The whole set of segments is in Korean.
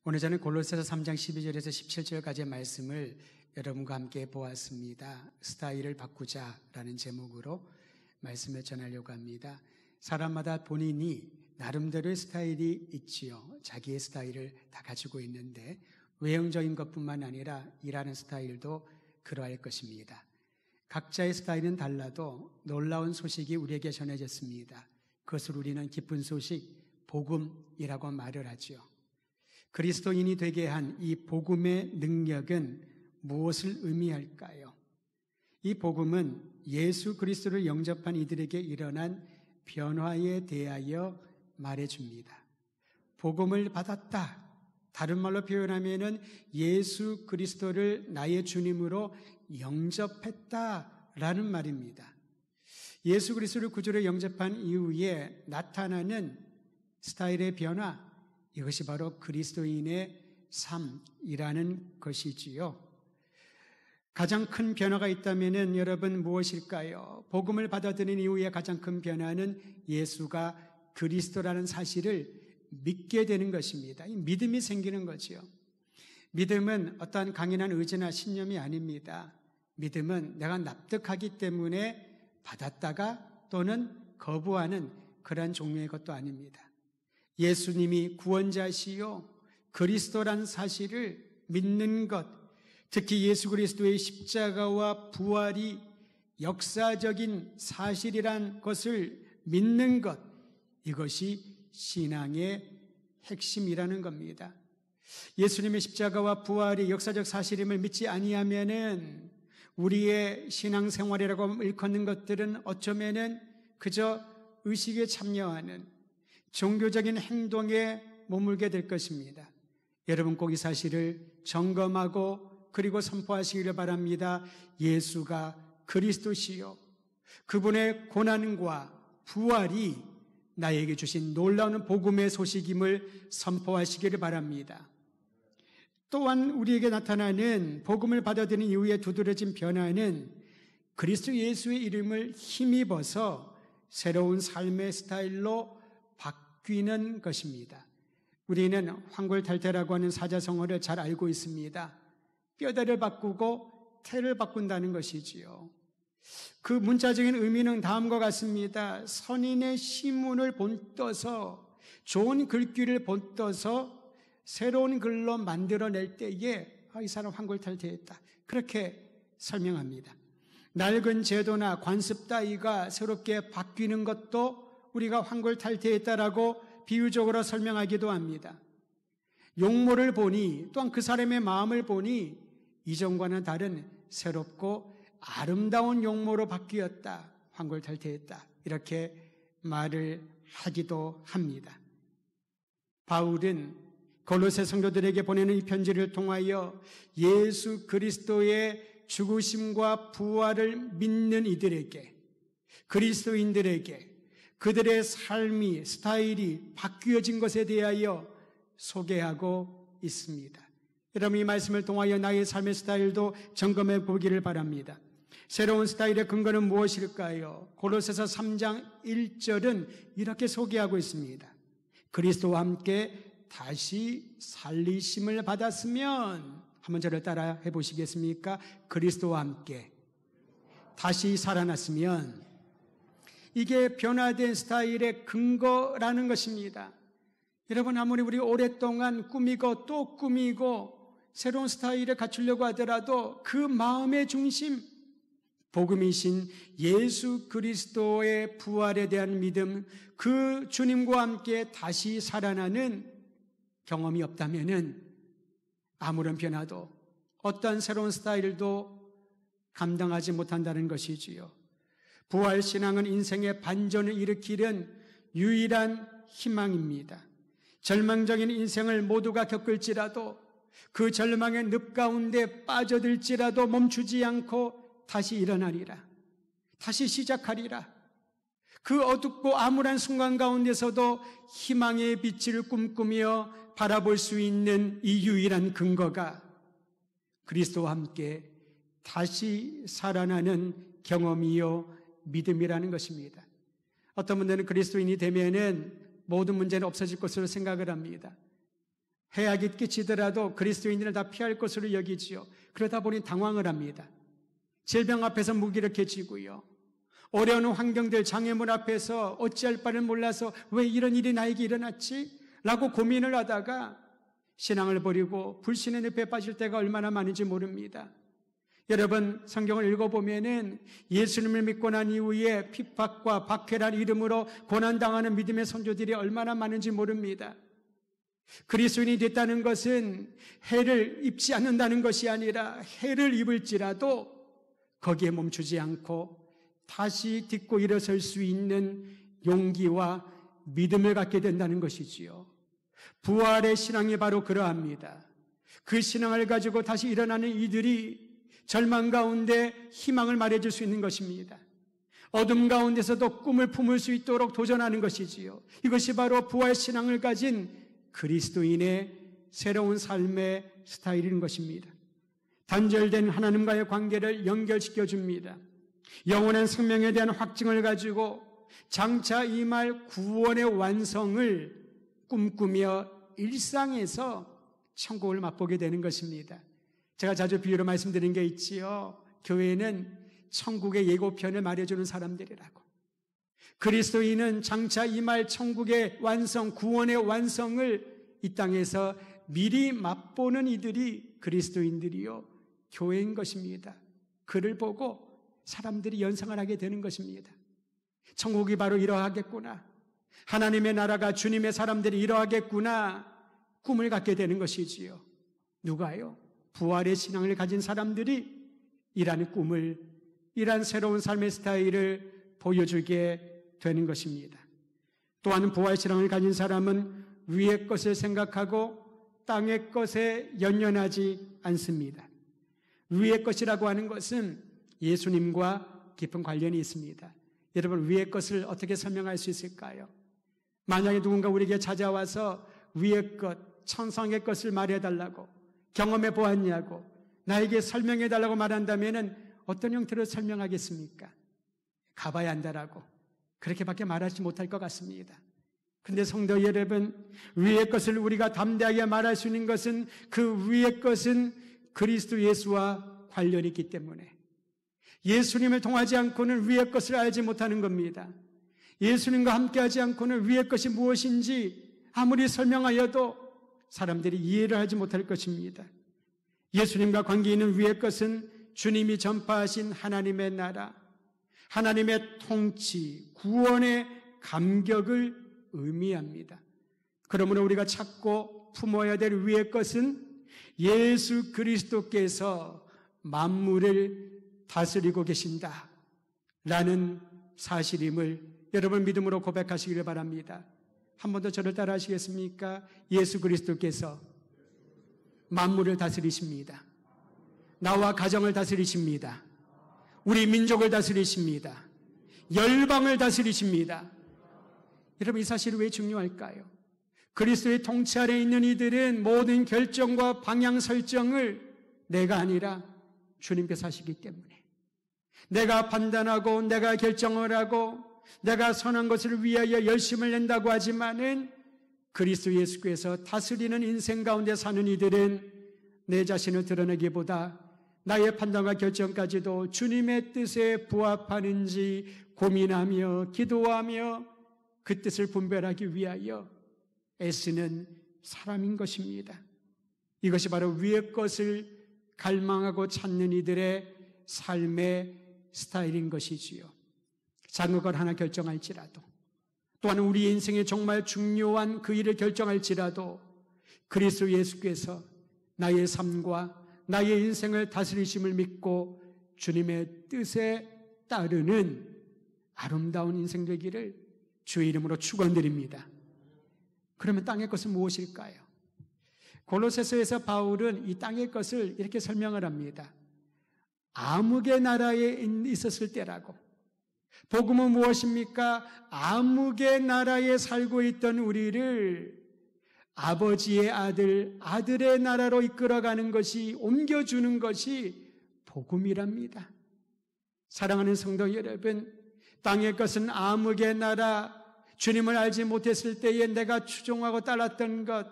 오늘 저는 골로새서 3장 12절에서 17절까지의 말씀을 여러분과 함께 보았습니다. 스타일을 바꾸자라는 제목으로 말씀을 전하려고 합니다. 사람마다 본인이 나름대로의 스타일이 있지요. 자기의 스타일을 다 가지고 있는데 외형적인 것뿐만 아니라 일하는 스타일도 그러할 것입니다. 각자의 스타일은 달라도 놀라운 소식이 우리에게 전해졌습니다. 그것을 우리는 기쁜 소식, 복음이라고 말을 하죠. 그리스도인이 되게 한 이 복음의 능력은 무엇을 의미할까요? 이 복음은 예수 그리스도를 영접한 이들에게 일어난 변화에 대하여 말해줍니다. 복음을 받았다. 다른 말로 표현하면은 예수 그리스도를 나의 주님으로 영접했다라는 말입니다. 예수 그리스도를 구주로 영접한 이후에 나타나는 스타일의 변화, 이것이 바로 그리스도인의 삶이라는 것이지요. 가장 큰 변화가 있다면 여러분 무엇일까요? 복음을 받아들인 이후에 가장 큰 변화는 예수가 그리스도라는 사실을 믿게 되는 것입니다. 이 믿음이 생기는 거지요. 믿음은 어떠한 강인한 의지나 신념이 아닙니다. 믿음은 내가 납득하기 때문에 받았다가 또는 거부하는 그러한 종류의 것도 아닙니다. 예수님이 구원자시요 그리스도란 사실을 믿는 것, 특히 예수 그리스도의 십자가와 부활이 역사적인 사실이란 것을 믿는 것, 이것이 신앙의 핵심이라는 겁니다. 예수님의 십자가와 부활이 역사적 사실임을 믿지 아니하면은 우리의 신앙생활이라고 일컫는 것들은 어쩌면은 그저 의식에 참여하는 종교적인 행동에 머물게 될 것입니다. 여러분 꼭 이 사실을 점검하고 그리고 선포하시기를 바랍니다. 예수가 그리스도시요 그분의 고난과 부활이 나에게 주신 놀라운 복음의 소식임을 선포하시기를 바랍니다. 또한 우리에게 나타나는 복음을 받아들인 이후에 두드러진 변화는 그리스도 예수의 이름을 힘입어서 새로운 삶의 스타일로 바뀌는 것입니다. 우리는 환골탈태라고 하는 사자성어를 잘 알고 있습니다. 뼈다를 바꾸고 태를 바꾼다는 것이지요. 그 문자적인 의미는 다음과 같습니다. 선인의 시문을 본떠서 좋은 글귀를 본떠서 새로운 글로 만들어낼 때에 이 사람 환골탈태했다. 그렇게 설명합니다. 낡은 제도나 관습 따위가 새롭게 바뀌는 것도 우리가 환골탈태했다라고 비유적으로 설명하기도 합니다. 용모를 보니 또한 그 사람의 마음을 보니 이전과는 다른 새롭고 아름다운 용모로 바뀌었다. 환골탈태했다. 이렇게 말을 하기도 합니다. 바울은 골로새 성도들에게 보내는 이 편지를 통하여 예수 그리스도의 죽으심과 부활을 믿는 이들에게, 그리스도인들에게 그들의 삶이, 스타일이 바뀌어진 것에 대하여 소개하고 있습니다. 여러분 이 말씀을 통하여 나의 삶의 스타일도 점검해 보기를 바랍니다. 새로운 스타일의 근거는 무엇일까요? 골로새서 3장 1절은 이렇게 소개하고 있습니다. 그리스도와 함께 다시 살리심을 받았으면, 한번 저를 따라 해보시겠습니까? 그리스도와 함께 다시 살아났으면, 이게 변화된 스타일의 근거라는 것입니다. 여러분 아무리 우리 오랫동안 꾸미고 또 꾸미고 새로운 스타일을 갖추려고 하더라도 그 마음의 중심, 복음이신 예수 그리스도의 부활에 대한 믿음, 그 주님과 함께 다시 살아나는 경험이 없다면은 아무런 변화도 어떤 새로운 스타일도 감당하지 못한다는 것이지요. 부활신앙은 인생의 반전을 일으키는 유일한 희망입니다. 절망적인 인생을 모두가 겪을지라도 그 절망의 늪 가운데 빠져들지라도 멈추지 않고 다시 일어나리라. 다시 시작하리라. 그 어둡고 암울한 순간 가운데서도 희망의 빛을 꿈꾸며 바라볼 수 있는 이 유일한 근거가 그리스도와 함께 다시 살아나는 경험이요 믿음이라는 것입니다. 어떤 분들은 그리스도인이 되면은 모든 문제는 없어질 것으로 생각을 합니다. 해악이 끼치더라도 그리스도인들은 다 피할 것으로 여기지요. 그러다 보니 당황을 합니다. 질병 앞에서 무기력해지고요. 어려운 환경들, 장애물 앞에서 어찌할 바를 몰라서 왜 이런 일이 나에게 일어났지? 라고 고민을 하다가 신앙을 버리고 불신의 늪에 빠질 때가 얼마나 많은지 모릅니다. 여러분, 성경을 읽어보면은 예수님을 믿고 난 이후에 핍박과 박해라는 이름으로 고난당하는 믿음의 선조들이 얼마나 많은지 모릅니다. 그리스도인이 됐다는 것은 해를 입지 않는다는 것이 아니라 해를 입을지라도 거기에 멈추지 않고 다시 딛고 일어설 수 있는 용기와 믿음을 갖게 된다는 것이지요. 부활의 신앙이 바로 그러합니다. 그 신앙을 가지고 다시 일어나는 이들이 절망 가운데 희망을 말해줄 수 있는 것입니다. 어둠 가운데서도 꿈을 품을 수 있도록 도전하는 것이지요. 이것이 바로 부활 신앙을 가진 그리스도인의 새로운 삶의 스타일인 것입니다. 단절된 하나님과의 관계를 연결시켜 줍니다. 영원한 생명에 대한 확증을 가지고 장차 임할 구원의 완성을 꿈꾸며 일상에서 천국을 맛보게 되는 것입니다. 제가 자주 비유로 말씀드린 게 있지요. 교회는 천국의 예고편을 말해주는 사람들이라고. 그리스도인은 장차 임할 천국의 완성, 구원의 완성을 이 땅에서 미리 맛보는 이들이 그리스도인들이요, 교회인 것입니다. 그를 보고 사람들이 연상을 하게 되는 것입니다. 천국이 바로 이러하겠구나. 하나님의 나라가 주님의 사람들이 이러하겠구나. 꿈을 갖게 되는 것이지요. 누가요? 부활의 신앙을 가진 사람들이 이러한 꿈을, 이러한 새로운 삶의 스타일을 보여주게 되는 것입니다. 또한 부활 신앙을 가진 사람은 위의 것을 생각하고 땅의 것에 연연하지 않습니다. 위의 것이라고 하는 것은 예수님과 깊은 관련이 있습니다. 여러분, 위의 것을 어떻게 설명할 수 있을까요? 만약에 누군가 우리에게 찾아와서 위의 것, 천상의 것을 말해달라고, 경험해 보았냐고, 나에게 설명해달라고 말한다면 어떤 형태로 설명하겠습니까? 가봐야 한다라고 그렇게밖에 말하지 못할 것 같습니다. 그런데 성도 여러분, 위의 것을 우리가 담대하게 말할 수 있는 것은 그 위의 것은 그리스도 예수와 관련이 있기 때문에, 예수님을 통하지 않고는 위의 것을 알지 못하는 겁니다. 예수님과 함께하지 않고는 위의 것이 무엇인지 아무리 설명하여도 사람들이 이해를 하지 못할 것입니다. 예수님과 관계 있는 위의 것은 주님이 전파하신 하나님의 나라, 하나님의 통치, 구원의 감격을 의미합니다. 그러므로 우리가 찾고 품어야 될 위의 것은 예수 그리스도께서 만물을 다스리고 계신다 라는 사실임을 여러분 믿음으로 고백하시기를 바랍니다. 한 번 더 저를 따라 하시겠습니까? 예수 그리스도께서 만물을 다스리십니다. 나와 가정을 다스리십니다. 우리 민족을 다스리십니다. 열방을 다스리십니다. 여러분, 이 사실이 왜 중요할까요? 그리스도의 통치 아래 있는 이들은 모든 결정과 방향 설정을 내가 아니라 주님께서 하시기 때문에, 내가 판단하고 내가 결정을 하고 내가 선한 것을 위하여 열심을 낸다고 하지만은 그리스도 예수께서 다스리는 인생 가운데 사는 이들은 내 자신을 드러내기보다 나의 판단과 결정까지도 주님의 뜻에 부합하는지 고민하며 기도하며 그 뜻을 분별하기 위하여 애쓰는 사람인 것입니다. 이것이 바로 위의 것을 갈망하고 찾는 이들의 삶의 스타일인 것이지요. 작은 것 하나 결정할지라도, 또한 우리 인생에 정말 중요한 그 일을 결정할지라도 그리스도 예수께서 나의 삶과 나의 인생을 다스리심을 믿고 주님의 뜻에 따르는 아름다운 인생 되기를 주의 이름으로 축원드립니다. 그러면 땅의 것은 무엇일까요? 골로새서에서 바울은 이 땅의 것을 이렇게 설명을 합니다. 암흑의 나라에 있었을 때라고. 복음은 무엇입니까? 암흑의 나라에 살고 있던 우리를 아버지의 아들, 아들의 나라로 이끌어가는 것이, 옮겨주는 것이 복음이랍니다. 사랑하는 성도 여러분, 땅의 것은 암흑의 나라, 주님을 알지 못했을 때에 내가 추종하고 따랐던 것,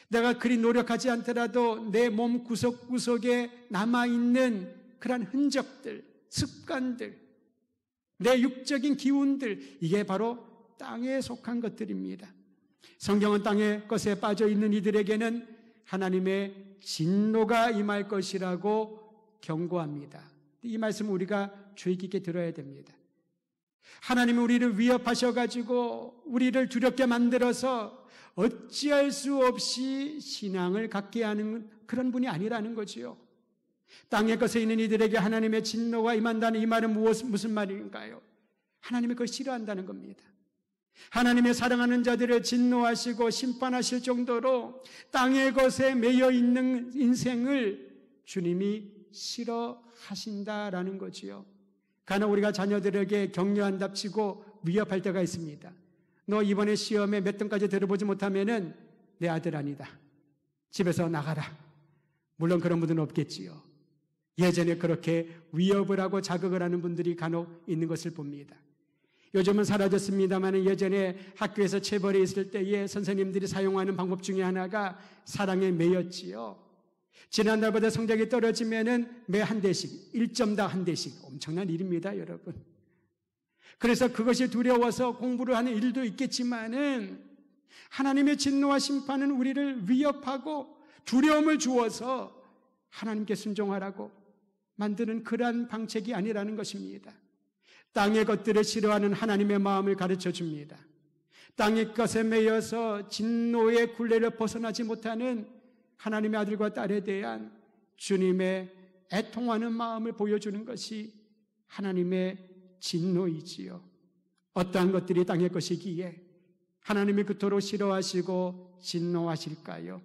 내가 그리 노력하지 않더라도 내 몸 구석구석에 남아있는 그런 흔적들, 습관들, 내 육적인 기운들, 이게 바로 땅에 속한 것들입니다. 성경은 땅의 것에 빠져 있는 이들에게는 하나님의 진노가 임할 것이라고 경고합니다. 이 말씀 우리가 주의 깊게 들어야 됩니다. 하나님이 우리를 위협하셔가지고 우리를 두렵게 만들어서 어찌할 수 없이 신앙을 갖게 하는 그런 분이 아니라는 거지요. 땅의 것에 있는 이들에게 하나님의 진노가 임한다는 이 말은 무슨 말인가요? 하나님이 그걸 싫어한다는 겁니다. 하나님의 사랑하는 자들을 진노하시고 심판하실 정도로 땅의 것에 매여 있는 인생을 주님이 싫어하신다라는 거지요. 간혹 우리가 자녀들에게 격려한답시고 위협할 때가 있습니다. 너 이번에 시험에 몇 등까지 들어보지 못하면은 내 아들 아니다. 집에서 나가라. 물론 그런 분들은 없겠지요. 예전에 그렇게 위협을 하고 자극을 하는 분들이 간혹 있는 것을 봅니다. 요즘은 사라졌습니다만 예전에 학교에서 체벌에 있을 때에 선생님들이 사용하는 방법 중에 하나가 사랑에 매였지요. 지난달보다 성적이 떨어지면은 매 한 대씩, 1점당 한 대씩. 엄청난 일입니다, 여러분. 그래서 그것이 두려워서 공부를 하는 일도 있겠지만은 하나님의 진노와 심판은 우리를 위협하고 두려움을 주어서 하나님께 순종하라고 만드는 그러한 방책이 아니라는 것입니다. 땅의 것들을 싫어하는 하나님의 마음을 가르쳐 줍니다. 땅의 것에 매여서 진노의 굴레를 벗어나지 못하는 하나님의 아들과 딸에 대한 주님의 애통하는 마음을 보여주는 것이 하나님의 진노이지요. 어떠한 것들이 땅의 것이기에 하나님이 그토록 싫어하시고 진노하실까요?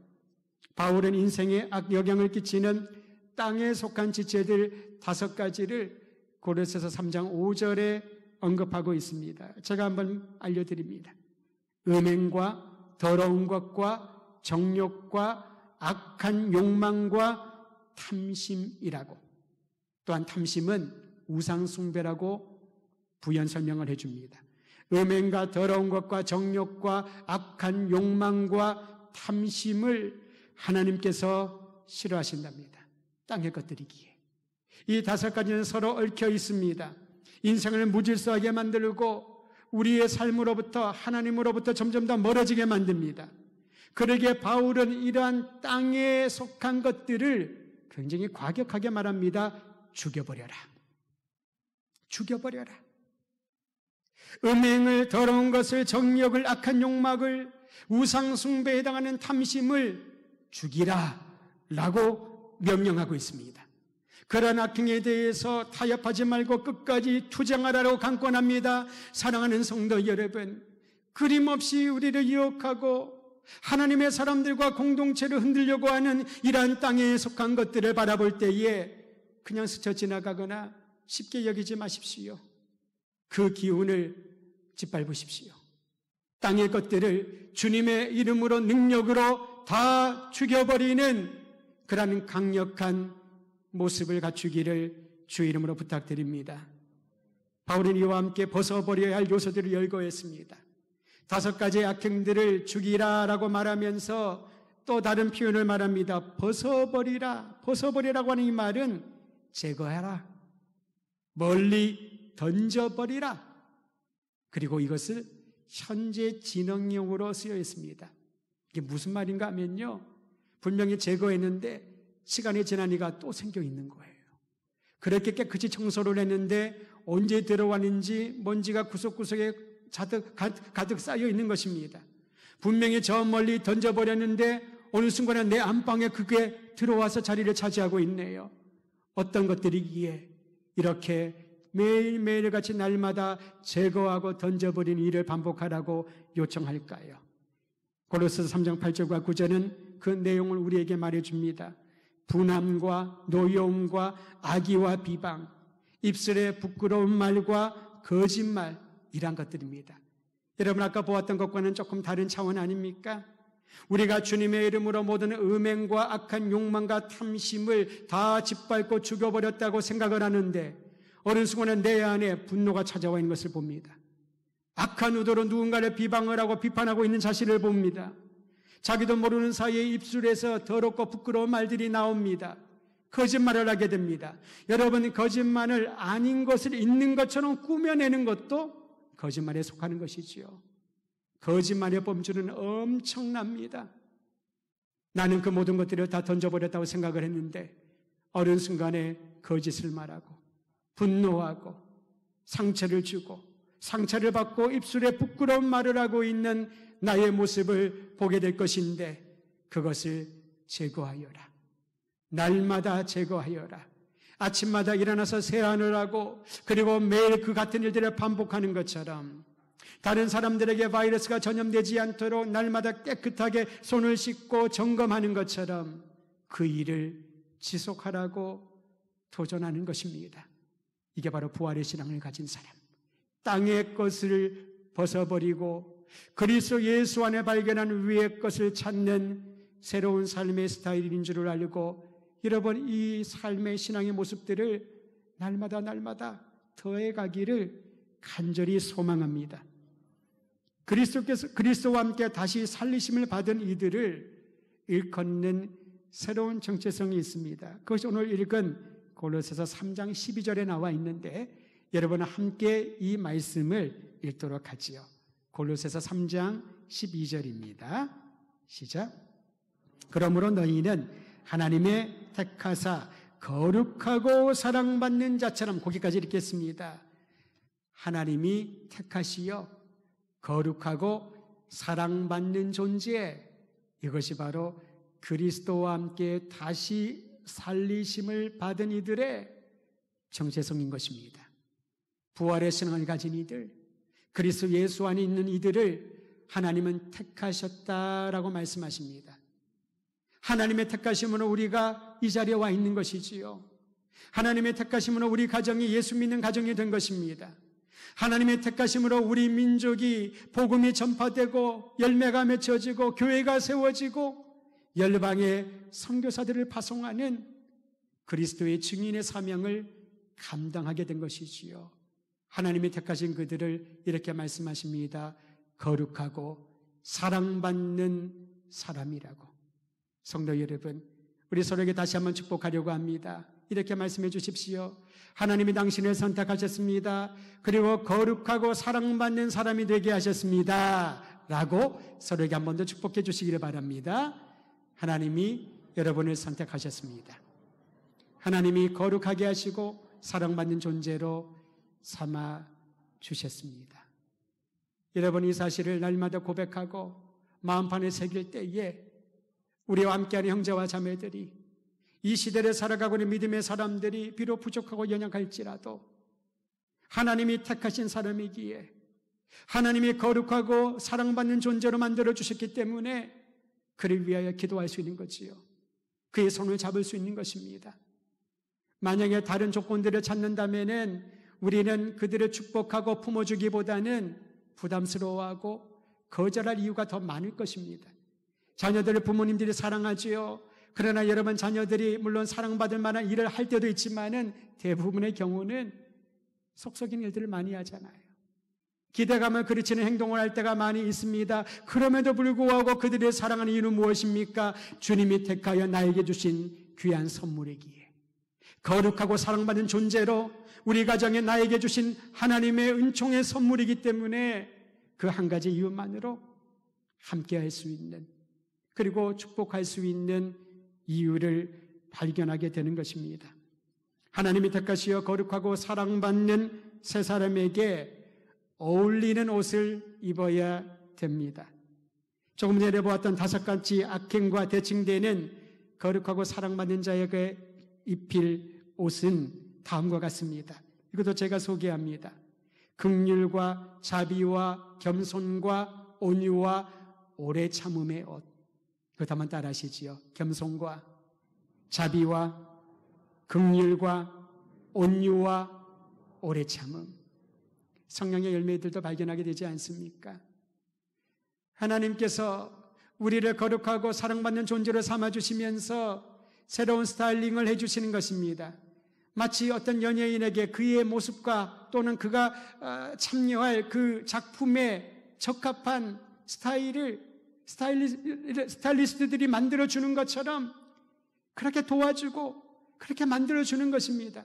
바울은 인생에 악영향을 끼치는 땅에 속한 지체들 5가지를 고린도서 3장 5절에 언급하고 있습니다. 제가 한번 알려드립니다. 음행과 더러운 것과 정욕과 악한 욕망과 탐심이라고. 또한 탐심은 우상숭배라고 부연 설명을 해줍니다. 음행과 더러운 것과 정욕과 악한 욕망과 탐심을 하나님께서 싫어하신답니다. 땅의 것들이기에. 이 5가지는 서로 얽혀 있습니다. 인생을 무질서하게 만들고 우리의 삶으로부터 하나님으로부터 점점 더 멀어지게 만듭니다. 그러기에 바울은 이러한 땅에 속한 것들을 굉장히 과격하게 말합니다. 죽여버려라. 죽여버려라. 음행을, 더러운 것을, 정욕을, 악한 욕망을, 우상숭배에 해당하는 탐심을 죽이라 라고 명령하고 있습니다. 그런 악행에 대해서 타협하지 말고 끝까지 투쟁하라고 강권합니다. 사랑하는 성도 여러분, 끊임없이 우리를 유혹하고 하나님의 사람들과 공동체를 흔들려고 하는 이러한 땅에 속한 것들을 바라볼 때에 그냥 스쳐 지나가거나 쉽게 여기지 마십시오. 그 기운을 짓밟으십시오. 땅의 것들을 주님의 이름으로 능력으로 다 죽여버리는 그러한 강력한 모습을 갖추기를 주의 이름으로 부탁드립니다. 바울은 이와 함께 벗어버려야 할 요소들을 열거했습니다. 5가지의 악행들을 죽이라라고 말하면서 또 다른 표현을 말합니다. 벗어버리라. 벗어버리라고 하는 이 말은 제거하라. 멀리 던져버리라. 그리고 이것을 현재 진행형으로 쓰여 있습니다. 이게 무슨 말인가 하면요. 분명히 제거했는데 시간이 지나니까 또 생겨 있는 거예요. 그렇게 깨끗이 청소를 했는데 언제 들어왔는지 먼지가 구석구석에 가득 쌓여 있는 것입니다. 분명히 저 멀리 던져버렸는데 어느 순간에 내 안방에 그게 들어와서 자리를 차지하고 있네요. 어떤 것들이기에 이렇게 매일매일 같이 날마다 제거하고 던져버리는 일을 반복하라고 요청할까요? 고린도서 3장 8절과 9절은 그 내용을 우리에게 말해줍니다. 분함과 노여움과 악의와 비방, 입술에 부끄러운 말과 거짓말, 이런 것들입니다. 여러분 아까 보았던 것과는 조금 다른 차원 아닙니까? 우리가 주님의 이름으로 모든 음행과 악한 욕망과 탐심을 다 짓밟고 죽여버렸다고 생각을 하는데 어느 순간에 내 안에 분노가 찾아와 있는 것을 봅니다. 악한 의도로 누군가를 비방을 하고 비판하고 있는 자신을 봅니다. 자기도 모르는 사이에 입술에서 더럽고 부끄러운 말들이 나옵니다. 거짓말을 하게 됩니다. 여러분, 거짓말을 아닌 것을 있는 것처럼 꾸며내는 것도 거짓말에 속하는 것이지요. 거짓말의 범주는 엄청납니다. 나는 그 모든 것들을 다 던져버렸다고 생각을 했는데 어느 순간에 거짓을 말하고 분노하고 상처를 주고 상처를 받고 입술에 부끄러운 말을 하고 있는 나의 모습을 보게 될 것인데 그것을 제거하여라. 날마다 제거하여라. 아침마다 일어나서 세안을 하고 그리고 매일 그 같은 일들을 반복하는 것처럼 다른 사람들에게 바이러스가 전염되지 않도록 날마다 깨끗하게 손을 씻고 점검하는 것처럼 그 일을 지속하라고 도전하는 것입니다. 이게 바로 부활의 신앙을 가진 사람, 땅의 것을 벗어버리고 그리스도 예수 안에 발견한 위의 것을 찾는 새로운 삶의 스타일인 줄을 알고 여러분, 이 삶의 신앙의 모습들을 날마다 더해가기를 간절히 소망합니다. 그리스도와 함께 다시 살리심을 받은 이들을 일컫는 새로운 정체성이 있습니다. 그것이 오늘 읽은 골로새서 3장 12절에 나와 있는데 여러분 함께 이 말씀을 읽도록 하지요. 골로새서 3장 12절입니다. 시작. 그러므로 너희는 하나님의 택하사 거룩하고 사랑받는 자처럼, 거기까지 읽겠습니다. 하나님이 택하시어 거룩하고 사랑받는 존재, 이것이 바로 그리스도와 함께 다시 살리심을 받은 이들의 정체성인 것입니다. 부활의 신앙을 가진 이들, 그리스도 예수 안에 있는 이들을 하나님은 택하셨다라고 말씀하십니다. 하나님의 택하심으로 우리가 이 자리에 와 있는 것이지요. 하나님의 택하심으로 우리 가정이 예수 믿는 가정이 된 것입니다. 하나님의 택하심으로 우리 민족이 복음이 전파되고 열매가 맺혀지고 교회가 세워지고 열방의 선교사들을 파송하는 그리스도의 증인의 사명을 감당하게 된 것이지요. 하나님이 택하신 그들을 이렇게 말씀하십니다. 거룩하고 사랑받는 사람이라고. 성도 여러분, 우리 서로에게 다시 한번 축복하려고 합니다. 이렇게 말씀해 주십시오. 하나님이 당신을 선택하셨습니다. 그리고 거룩하고 사랑받는 사람이 되게 하셨습니다. 라고 서로에게 한 번 더 축복해 주시기를 바랍니다. 하나님이 여러분을 선택하셨습니다. 하나님이 거룩하게 하시고 사랑받는 존재로 삼아 주셨습니다. 여러분, 이 사실을 날마다 고백하고 마음판에 새길 때에 우리와 함께하는 형제와 자매들이, 이 시대를 살아가고 있는 믿음의 사람들이 비록 부족하고 연약할지라도 하나님이 택하신 사람이기에 하나님이 거룩하고 사랑받는 존재로 만들어주셨기 때문에 그를 위하여 기도할 수 있는 거지요. 그의 손을 잡을 수 있는 것입니다. 만약에 다른 조건들을 찾는다면은 우리는 그들을 축복하고 품어주기보다는 부담스러워하고 거절할 이유가 더 많을 것입니다. 자녀들을 부모님들이 사랑하지요. 그러나 여러분, 자녀들이 물론 사랑받을 만한 일을 할 때도 있지만은 대부분의 경우는 속썩인 일들을 많이 하잖아요. 기대감을 그르치는 행동을 할 때가 많이 있습니다. 그럼에도 불구하고 그들의 사랑하는 이유는 무엇입니까? 주님이 택하여 나에게 주신 귀한 선물이기에, 거룩하고 사랑받는 존재로 우리 가정에 나에게 주신 하나님의 은총의 선물이기 때문에 그 한 가지 이유만으로 함께할 수 있는, 그리고 축복할 수 있는 이유를 발견하게 되는 것입니다. 하나님이 택하시어 거룩하고 사랑받는 새 사람에게 어울리는 옷을 입어야 됩니다. 조금 전에 보았던 5가지 악행과 대칭되는 거룩하고 사랑받는 자에게 입힐 옷은 다음과 같습니다. 이것도 제가 소개합니다. 긍휼과 자비와 겸손과 온유와 오래 참음의 옷. 그것 한번 따라 하시지요. 겸손과 자비와 긍휼과 온유와 오래 참음. 성령의 열매들도 발견하게 되지 않습니까? 하나님께서 우리를 거룩하고 사랑받는 존재로 삼아주시면서 새로운 스타일링을 해주시는 것입니다. 마치 어떤 연예인에게 그의 모습과 또는 그가 참여할 그 작품에 적합한 스타일을 스타일리스트들이 만들어주는 것처럼 그렇게 도와주고 그렇게 만들어주는 것입니다.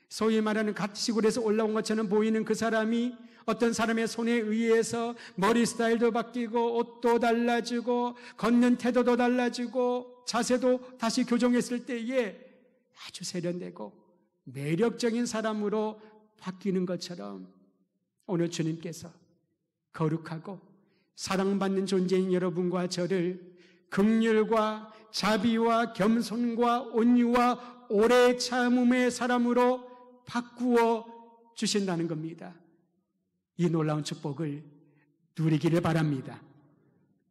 소위 말하는 갓시골에서 올라온 것처럼 보이는 그 사람이 어떤 사람의 손에 의해서 머리 스타일도 바뀌고 옷도 달라지고 걷는 태도도 달라지고 자세도 다시 교정했을 때에 아주 세련되고 매력적인 사람으로 바뀌는 것처럼 오늘 주님께서 거룩하고 사랑받는 존재인 여러분과 저를 긍휼과 자비와 겸손과 온유와 오래 참음의 사람으로 바꾸어 주신다는 겁니다. 이 놀라운 축복을 누리기를 바랍니다.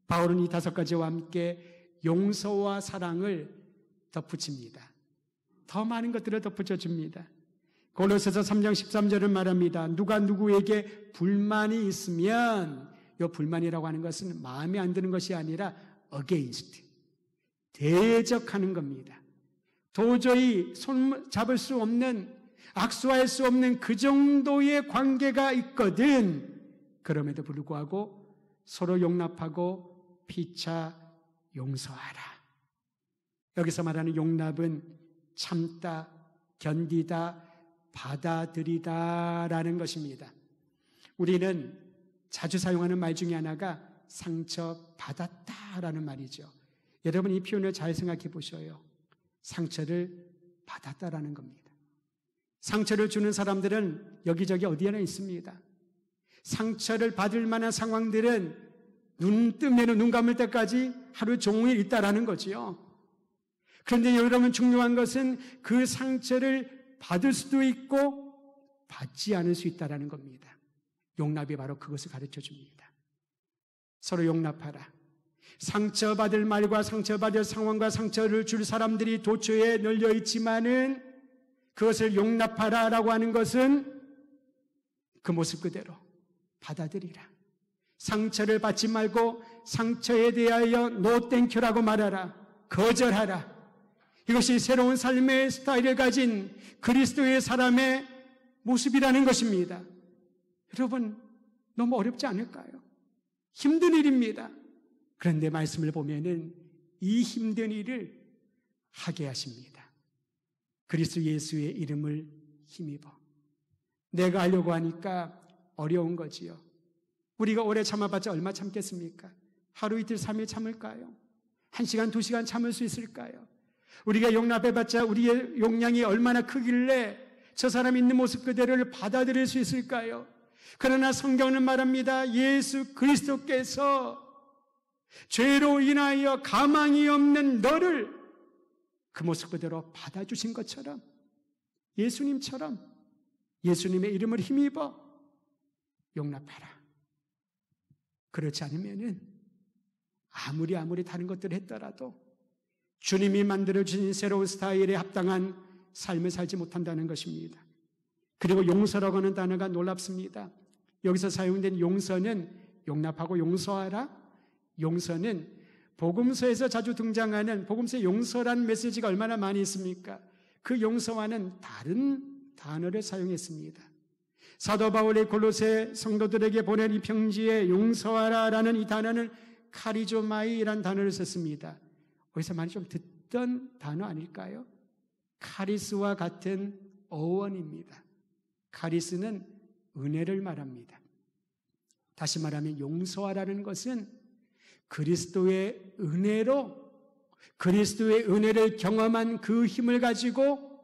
바울은 이 5가지와 함께 용서와 사랑을 덧붙입니다. 더 많은 것들을 덧붙여 줍니다. 골로새서 3장 13절은 말합니다. 누가 누구에게 불만이 있으면, 이 불만이라고 하는 것은 마음에 안 드는 것이 아니라 against, 대적하는 겁니다. 도저히 손 잡을 수 없는, 악수할 수 없는 그 정도의 관계가 있거든. 그럼에도 불구하고 서로 용납하고 피차 용서하라. 여기서 말하는 용납은 참다, 견디다, 받아들이다 라는 것입니다. 우리는 자주 사용하는 말 중에 하나가 상처받았다 라는 말이죠. 여러분 이 표현을 잘 생각해 보셔요. 상처를 받았다라는 겁니다. 상처를 주는 사람들은 여기저기 어디에나 있습니다. 상처를 받을 만한 상황들은 눈 뜨면 눈 감을 때까지 하루 종일 있다라는 거지요. 그런데 여러분 중요한 것은 그 상처를 받을 수도 있고 받지 않을 수 있다라는 겁니다. 용납이 바로 그것을 가르쳐 줍니다. 서로 용납하라. 상처받을 말과 상처받을 상황과 상처를 줄 사람들이 도처에 널려 있지만은 그것을 용납하라라고 하는 것은 그 모습 그대로 받아들이라. 상처를 받지 말고 상처에 대하여 no thank you라고 말하라. 거절하라. 이것이 새로운 삶의 스타일을 가진 그리스도의 사람의 모습이라는 것입니다. 여러분 너무 어렵지 않을까요? 힘든 일입니다. 그런데 말씀을 보면은 이 힘든 일을 하게 하십니다. 그리스도 예수의 이름을 힘입어. 내가 하려고 하니까 어려운 거지요. 우리가 오래 참아봤자 얼마 참겠습니까? 하루 이틀 3일 참을까요? 1시간 2시간 참을 수 있을까요? 우리가 용납해봤자 우리의 용량이 얼마나 크길래 저 사람이 있는 모습 그대로를 받아들일 수 있을까요? 그러나 성경은 말합니다. 예수 그리스도께서 죄로 인하여 가망이 없는 너를 그 모습 그대로 받아주신 것처럼 예수님처럼 예수님의 이름을 힘입어 용납하라. 그렇지 않으면은 아무리 다른 것들을 했더라도 주님이 만들어주신 새로운 스타일에 합당한 삶을 살지 못한다는 것입니다. 그리고 용서라고 하는 단어가 놀랍습니다. 여기서 사용된 용서는 용납하고 용서하라. 용서는 복음서에서 자주 등장하는 복음서의 용서라는 메시지가 얼마나 많이 있습니까? 그 용서와는 다른 단어를 사용했습니다. 사도 바울이 골로새 성도들에게 보낸 이 편지에 용서하라라는 이 단어는 카리조마이라는 단어를 썼습니다. 어디서 많이 좀 듣던 단어 아닐까요? 카리스와 같은 어원입니다. 카리스는 은혜를 말합니다. 다시 말하면 용서하라는 것은 그리스도의 은혜로 그리스도의 은혜를 경험한 그 힘을 가지고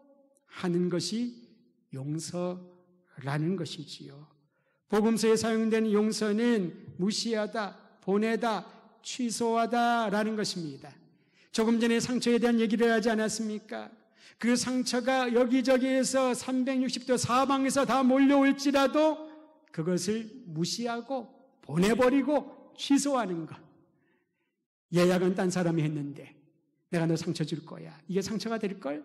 하는 것이 용서라는 것이지요. 복음서에 사용된 용서는 무시하다, 보내다, 취소하다라는 것입니다. 조금 전에 상처에 대한 얘기를 하지 않았습니까? 그 상처가 여기저기에서 360도 사방에서 다 몰려올지라도 그것을 무시하고 보내버리고 취소하는 것. 예약은 딴 사람이 했는데 내가 너 상처 줄 거야. 이게 상처가 될걸?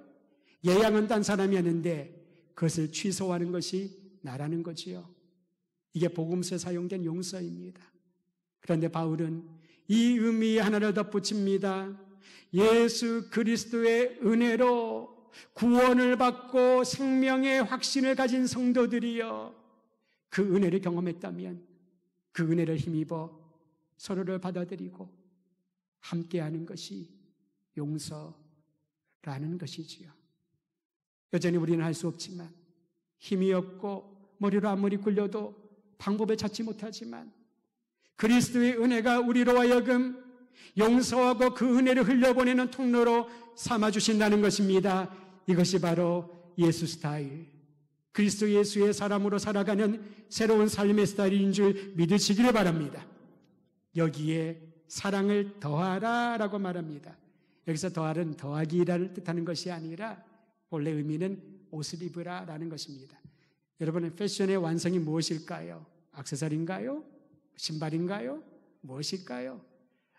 예약은 딴 사람이 했는데 그것을 취소하는 것이 나라는 거지요. 이게 복음서에 사용된 용서입니다. 그런데 바울은 이 의미 하나를 덧붙입니다. 예수 그리스도의 은혜로 구원을 받고 생명의 확신을 가진 성도들이여 그 은혜를 경험했다면 그 은혜를 힘입어 서로를 받아들이고 함께하는 것이 용서라는 것이지요. 여전히 우리는 할 수 없지만, 힘이 없고 머리로 아무리 굴려도 방법을 찾지 못하지만, 그리스도의 은혜가 우리로 하여금 용서하고 그 은혜를 흘려보내는 통로로 삼아주신다는 것입니다. 이것이 바로 예수 스타일, 그리스도 예수의 사람으로 살아가는 새로운 삶의 스타일인 줄 믿으시기를 바랍니다. 여기에 사랑을 더하라 라고 말합니다. 여기서 더하는 더하기라는 뜻하는 것이 아니라 본래 의미는 옷을 입으라 라는 것입니다. 여러분, 패션의 완성이 무엇일까요? 액세서리인가요? 신발인가요? 무엇일까요?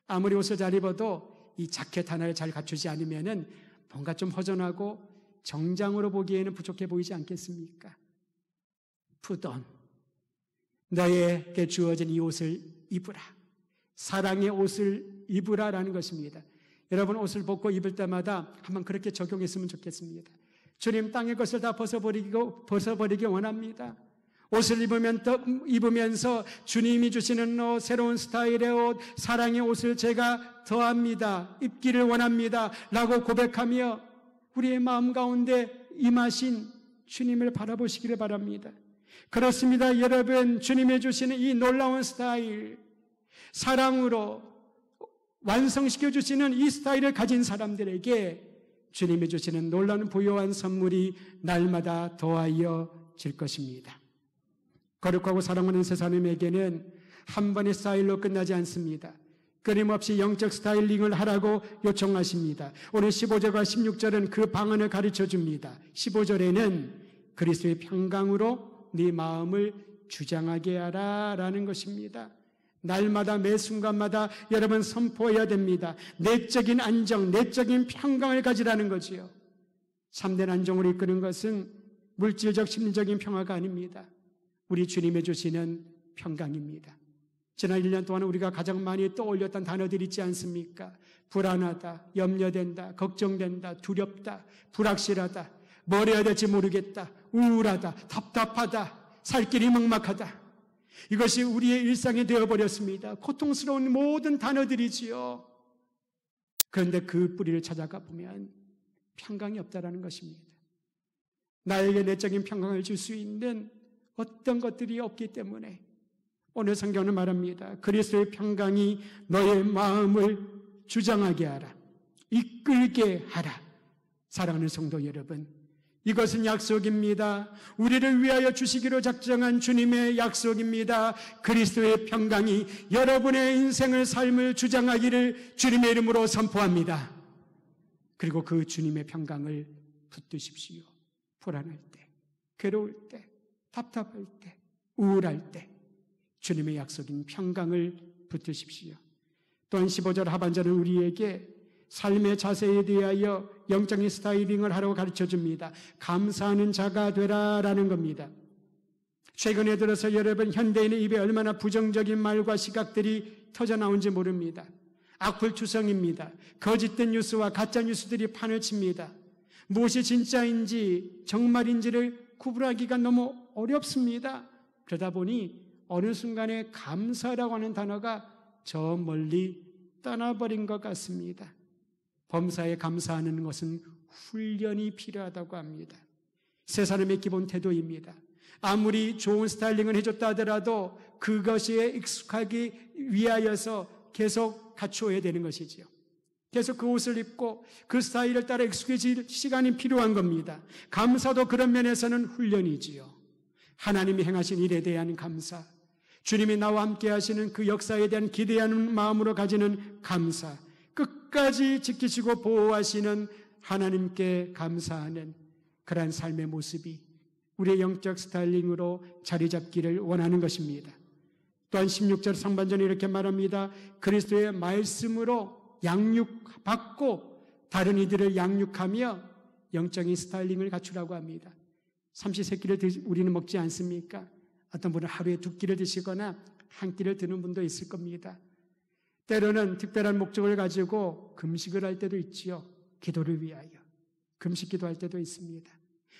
아무리 옷을 잘 입어도 이 자켓 하나를 잘 갖추지 않으면 뭔가 좀 허전하고 정장으로 보기에는 부족해 보이지 않겠습니까? Put on. 너에게 주어진 이 옷을 입으라. 사랑의 옷을 입으라라는 것입니다. 여러분, 옷을 벗고 입을 때마다 한번 그렇게 적용했으면 좋겠습니다. 주님, 땅의 것을 다 벗어버리기 원합니다. 옷을 입으면서 주님이 주시는 새로운 스타일의 옷, 사랑의 옷을 제가 더합니다. 입기를 원합니다. 라고 고백하며 우리의 마음 가운데 임하신 주님을 바라보시기를 바랍니다. 그렇습니다. 여러분, 주님이 주시는 이 놀라운 스타일, 사랑으로 완성시켜 주시는 이 스타일을 가진 사람들에게 주님이 주시는 놀라운 부요한 선물이 날마다 더하여질 것입니다. 거룩하고 사랑하는 세 사람에게는 한 번의 스타일로 끝나지 않습니다. 끊임없이 영적 스타일링을 하라고 요청하십니다. 오늘 15절과 16절은 그 방안을 가르쳐 줍니다. 15절에는 그리스도의 평강으로 네 마음을 주장하게 하라 라는 것입니다. 날마다 매 순간마다 여러분 선포해야 됩니다. 내적인 안정, 내적인 평강을 가지라는 거지요. 참된 안정으로 이끄는 것은 물질적, 심리적인 평화가 아닙니다. 우리 주님이 주시는 평강입니다. 지난 1년 동안 우리가 가장 많이 떠올렸던 단어들이 있지 않습니까? 불안하다, 염려된다, 걱정된다, 두렵다, 불확실하다, 뭘 해야 될지 모르겠다, 우울하다, 답답하다, 살 길이 막막하다. 이것이 우리의 일상이 되어버렸습니다. 고통스러운 모든 단어들이지요. 그런데 그 뿌리를 찾아가 보면 평강이 없다라는 것입니다. 나에게 내적인 평강을 줄 수 있는 어떤 것들이 없기 때문에 오늘 성경은 말합니다. 그리스도의 평강이 너의 마음을 주장하게 하라. 이끌게 하라. 사랑하는 성도 여러분, 이것은 약속입니다. 우리를 위하여 주시기로 작정한 주님의 약속입니다. 그리스도의 평강이 여러분의 인생을, 삶을 주장하기를 주님의 이름으로 선포합니다. 그리고 그 주님의 평강을 붙드십시오. 불안할 때, 괴로울 때, 답답할 때, 우울할 때 주님의 약속인 평강을 붙드십시오. 또한 15절 하반절은 우리에게 삶의 자세에 대하여 영적인 스타일링을 하라고 가르쳐줍니다. 감사하는 자가 되라라는 겁니다. 최근에 들어서 여러분, 현대인의 입에 얼마나 부정적인 말과 시각들이 터져나온지 모릅니다. 악플투성입니다. 거짓된 뉴스와 가짜 뉴스들이 판을 칩니다. 무엇이 진짜인지 정말인지를 구분하기가 너무 어렵습니다. 그러다 보니 어느 순간에 감사라고 하는 단어가 저 멀리 떠나버린 것 같습니다. 범사에 감사하는 것은 훈련이 필요하다고 합니다. 세 사람의 기본 태도입니다. 아무리 좋은 스타일링을 해줬다 하더라도 그것에 익숙하기 위하여서 계속 갖추어야 되는 것이지요. 계속 그 옷을 입고 그 스타일을 따라 익숙해질 시간이 필요한 겁니다. 감사도 그런 면에서는 훈련이지요. 하나님이 행하신 일에 대한 감사, 주님이 나와 함께 하시는 그 역사에 대한 기대하는 마음으로 가지는 감사, 끝까지 지키시고 보호하시는 하나님께 감사하는 그러한 삶의 모습이 우리의 영적 스타일링으로 자리 잡기를 원하는 것입니다. 또한 16절 상반전에 이렇게 말합니다. 그리스도의 말씀으로 양육받고 다른 이들을 양육하며 영적인 스타일링을 갖추라고 합니다. 삼시세끼를 우리는 먹지 않습니까? 어떤 분은 하루에 2끼를 드시거나 한 끼를 드는 분도 있을 겁니다. 때로는 특별한 목적을 가지고 금식을 할 때도 있지요. 기도를 위하여 금식 기도할 때도 있습니다.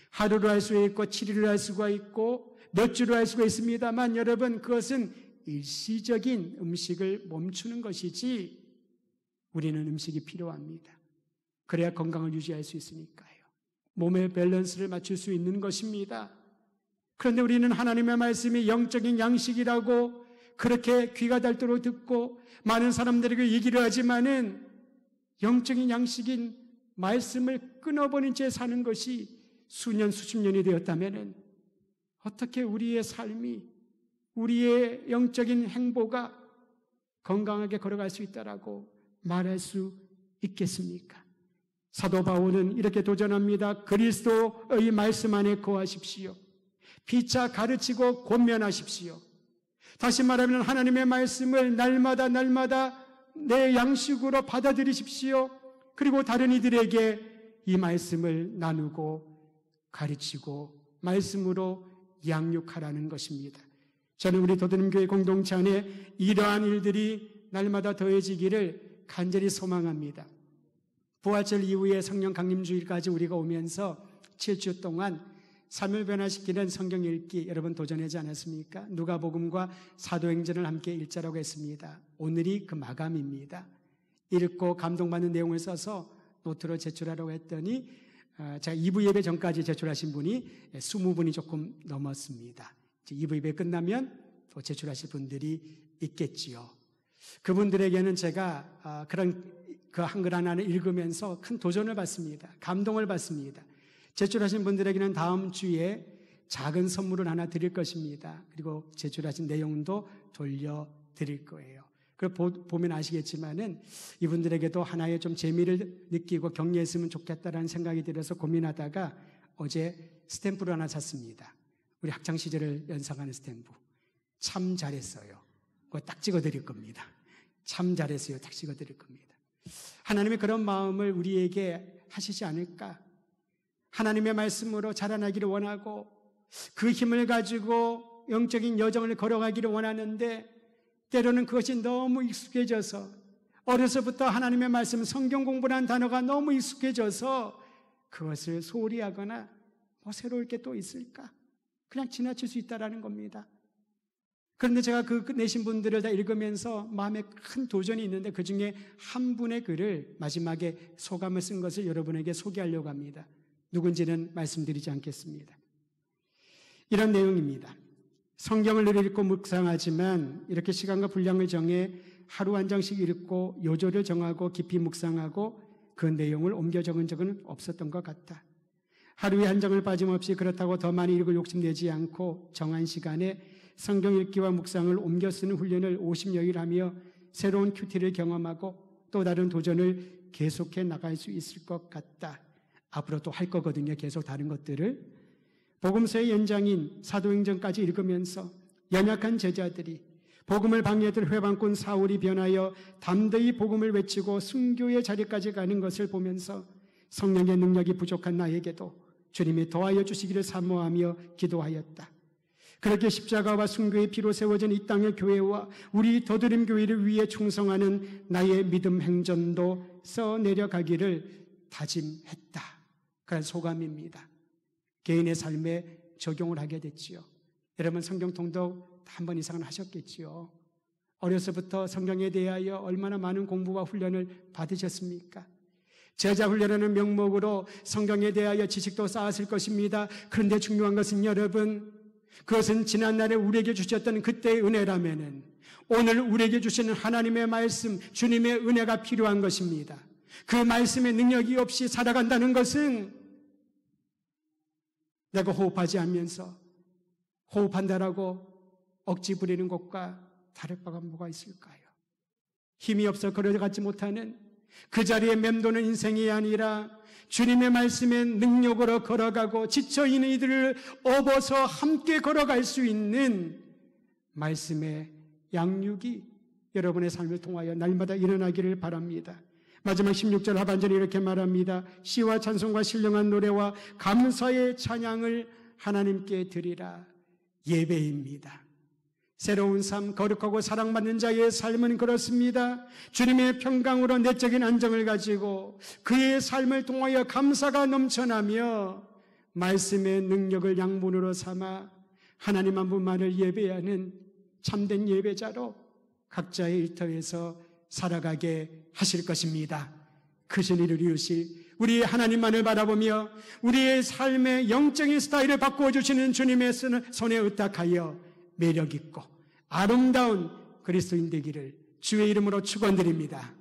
하루로 할 수 있고 7일을 할 수가 있고 몇 주로 할 수가 있습니다만 여러분, 그것은 일시적인 음식을 멈추는 것이지 우리는 음식이 필요합니다. 그래야 건강을 유지할 수 있으니까요. 몸의 밸런스를 맞출 수 있는 것입니다. 그런데 우리는 하나님의 말씀이 영적인 양식이라고 그렇게 귀가 닳도록 듣고 많은 사람들에게 얘기를 하지만은 영적인 양식인 말씀을 끊어버린 채 사는 것이 수년, 수십 년이 되었다면은 어떻게 우리의 삶이, 우리의 영적인 행보가 건강하게 걸어갈 수 있다라고 말할 수 있겠습니까? 사도 바울은 이렇게 도전합니다. 그리스도의 말씀 안에 거하십시오. 피차 가르치고 권면하십시오. 다시 말하면 하나님의 말씀을 날마다 내 양식으로 받아들이십시오. 그리고 다른 이들에게 이 말씀을 나누고 가르치고 말씀으로 양육하라는 것입니다. 저는 우리 도드림교회 공동체 안에 이러한 일들이 날마다 더해지기를 간절히 소망합니다. 부활절 이후에 성령 강림주일까지 우리가 오면서 7주 동안 삶을 변화시키는 성경 읽기 여러분 도전하지 않았습니까? 누가복음과 사도행전을 함께 읽자라고 했습니다. 오늘이 그 마감입니다. 읽고 감동받는 내용을 써서 노트로 제출하라고 했더니 제가 2부 예배 전까지 제출하신 분이 20분이 조금 넘었습니다. 2부 예배 끝나면 또 제출하실 분들이 있겠지요. 그분들에게는 제가 그런 그 한글 하나를 읽으면서 큰 도전을 받습니다. 감동을 받습니다. 제출하신 분들에게는 다음 주에 작은 선물을 하나 드릴 것입니다. 그리고 제출하신 내용도 돌려드릴 거예요. 그걸 보면 아시겠지만은 이분들에게도 하나의 좀 재미를 느끼고 격려했으면 좋겠다라는 생각이 들어서 고민하다가 어제 스탬프를 하나 샀습니다. 우리 학창 시절을 연상하는 스탬프. 참 잘했어요. 그거 딱 찍어드릴 겁니다. 참 잘했어요. 딱 찍어드릴 겁니다. 하나님의 그런 마음을 우리에게 하시지 않을까? 하나님의 말씀으로 자라나기를 원하고 그 힘을 가지고 영적인 여정을 걸어가기를 원하는데 때로는 그것이 너무 익숙해져서 어려서부터 하나님의 말씀, 성경 공부라는 단어가 너무 익숙해져서 그것을 소홀히 하거나 새로울 게 또 있을까? 그냥 지나칠 수 있다라는 겁니다. 그런데 제가 그 내신 분들을 다 읽으면서 마음에 큰 도전이 있는데 그 중에 한 분의 글을 마지막에 소감을 쓴 것을 여러분에게 소개하려고 합니다. 누군지는 말씀드리지 않겠습니다. 이런 내용입니다. 성경을 늘 읽고 묵상하지만 이렇게 시간과 분량을 정해 하루 한 장씩 읽고 요조를 정하고 깊이 묵상하고 그 내용을 옮겨 적은 적은 없었던 것 같다. 하루에 한 장을 빠짐없이 그렇다고 더 많이 읽을 욕심내지 않고 정한 시간에 성경 읽기와 묵상을 옮겨 쓰는 훈련을 50여일 하며 새로운 큐티를 경험하고 또 다른 도전을 계속해 나갈 수 있을 것 같다. 앞으로 또 할 거거든요. 계속 다른 것들을. 복음서의 연장인 사도행전까지 읽으면서 연약한 제자들이 복음을 방해할 회방꾼 사울이 변하여 담대히 복음을 외치고 순교의 자리까지 가는 것을 보면서 성령의 능력이 부족한 나에게도 주님이 더하여 주시기를 사모하며 기도하였다. 그렇게 십자가와 순교의 피로 세워진 이 땅의 교회와 우리 더드림 교회를 위해 충성하는 나의 믿음 행전도 써내려가기를 다짐했다. 그런 소감입니다. 개인의 삶에 적용을 하게 됐지요. 여러분 성경 통독 한 번 이상은 하셨겠지요. 어려서부터 성경에 대하여 얼마나 많은 공부와 훈련을 받으셨습니까? 제자 훈련하는 명목으로 성경에 대하여 지식도 쌓았을 것입니다. 그런데 중요한 것은 여러분, 그것은 지난날에 우리에게 주셨던 그때의 은혜라면은 오늘 우리에게 주시는 하나님의 말씀, 주님의 은혜가 필요한 것입니다. 그 말씀의 능력이 없이 살아간다는 것은 내가 호흡하지 않으면서 호흡한다라고 억지 부리는 것과 다를 바가 뭐가 있을까요? 힘이 없어 걸어가지 못하는 그 자리에 맴도는 인생이 아니라 주님의 말씀의 능력으로 걸어가고 지쳐있는 이들을 업어서 함께 걸어갈 수 있는 말씀의 양육이 여러분의 삶을 통하여 날마다 일어나기를 바랍니다. 마지막 16절 하반절에 이렇게 말합니다. 시와 찬송과 신령한 노래와 감사의 찬양을 하나님께 드리라. 예배입니다. 새로운 삶, 거룩하고 사랑받는 자의 삶은 그렇습니다. 주님의 평강으로 내적인 안정을 가지고 그의 삶을 통하여 감사가 넘쳐나며 말씀의 능력을 양분으로 삼아 하나님 한 분만을 예배하는 참된 예배자로 각자의 일터에서 살아가게 하실 것입니다. 크신 일을 이루실 우리 하나님만을 바라보며 우리의 삶의 영적인 스타일을 바꾸어 주시는 주님의 손에 의탁하여 매력 있고 아름다운 그리스도인 되기를 주의 이름으로 축원드립니다.